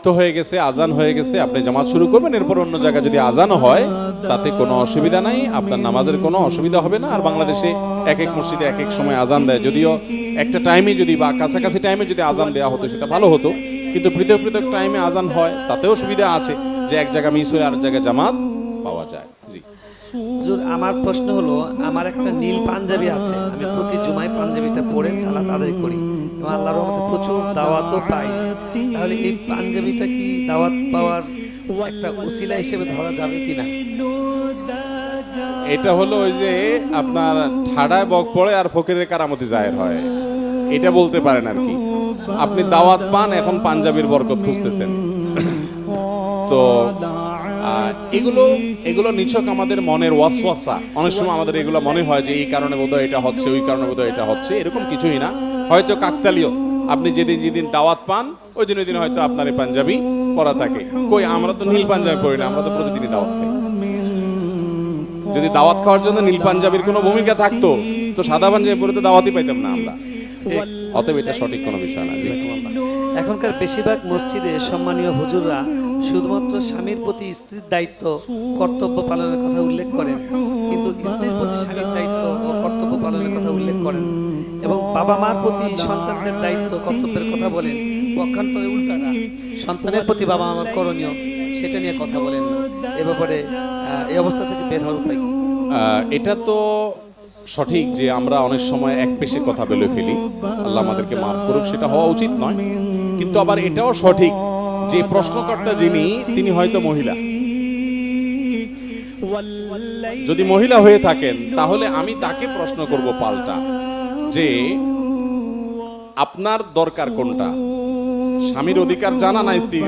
তো হয়ে গেছে, আজান হয়ে গেছে, আপনি জামাত শুরু করবেন। এরপর অন্য জায়গায় যদি আজানও হয় তাতে কোনো অসুবিধা নাই, আপনার নামাজের কোনো অসুবিধা হবে না। আর বাংলাদেশে এক এক মসজিদে এক এক সময় আজান দেয়, যদিও একটা টাইমে যদি বা কাছাকাছি টাইমে যদি আজান দেওয়া হতো সেটা ভালো হতো, কিন্তু পৃথক পৃথক টাইমে আজান হয়, তাতেও সুবিধা আছে যে এক জায়গা মিস হয়ে আর জায়গায় জামাত পাওয়া যায়। জি হুজুর, আমার প্রশ্ন হলো, আমার একটা নীল পাঞ্জাবি আছে, আমি প্রতি জুমায় পাঞ্জাবিটা পরে সালাত আদায় করি এবং আল্লাহর রহমতে প্রচুর দাওয়াতও পাই। তাহলে এই পাঞ্জাবিটা কি দাওয়াত পাওয়ার একটা উসিলা হিসেবে ধরা যাবে কিনা? এটা হলো ওই যে আপনার ঠাডায় বক পড়ে আর ফকিরের কারামতি জাহের হয়, এটা বলতে পারেন আর কি। আপনি দাওয়াত পান, এখন পাঞ্জাবির বরকত খুঁজতেছেন। তো এগুলো এগুলো নিছক আমাদের মনের ওয়াসওয়াসা। অনেক সময় আমাদের এগুলো মনে হয় যে এই কারণে বোধহয় এটা হচ্ছে, ওই কারণে বোধহয় এটা হচ্ছে, এরকম কিছুই না। হয়তো কাকতালীয়, আপনি যেদিন যেদিন দাওয়াত পান ওই দিন ওই দিন হয়তো আপনার এই পাঞ্জাবি পরা থাকে। কই, আমরা তো নীল পাঞ্জাবি পরি না, আমরা তো প্রতিদিনই দাওয়াত খাই। যদি দাওয়াত খাওয়ার জন্য নীল পাঞ্জাবির কোনো ভূমিকা থাকতো তো সাদা পাঞ্জাবি পরে তো দাওয়াতই পাইতাম না আমরা। অতএব এটা সঠিক কোনো বিষয় না। এখনকার বেশিরভাগ মসজিদে সম্মানীয় হুজুররা শুধুমাত্র স্বামীর প্রতি স্ত্রীর দায়িত্ব কর্তব্য পালনের কথা উল্লেখ করেন, কিন্তু স্ত্রীর প্রতি স্বামীর দায়িত্ব ও কর্তব্য পালনের কথা উল্লেখ করেন না, এবং বাবা মার প্রতি সন্তানদের দায়িত্ব কর্তব্যের কথা বলেন। পক্ষান্তরে উল্টাটা, সন্তানের প্রতি বাবা মার করণীয় সেটা নিয়ে কথা বলেন না। এ ব্যাপারে এই অবস্থা থেকে বের হওয়ার উপায় কি? এটা তো সঠিক যে আমরা অনেক সময় এক পেশে কথা বলে ফেলি, আল্লাহ আমাদেরকে মাফ করুক, সেটা হওয়া উচিত নয়। কিন্তু আবার এটাও সঠিক যে প্রশ্নকর্তা যিনি, তিনি হয়তো মহিলা। যদি মহিলা হয়ে থাকেন তাহলে আমি তাকে প্রশ্ন করব পাল্টা, যে আপনার দরকার কোনটা, স্বামীর অধিকার জানা না স্ত্রীর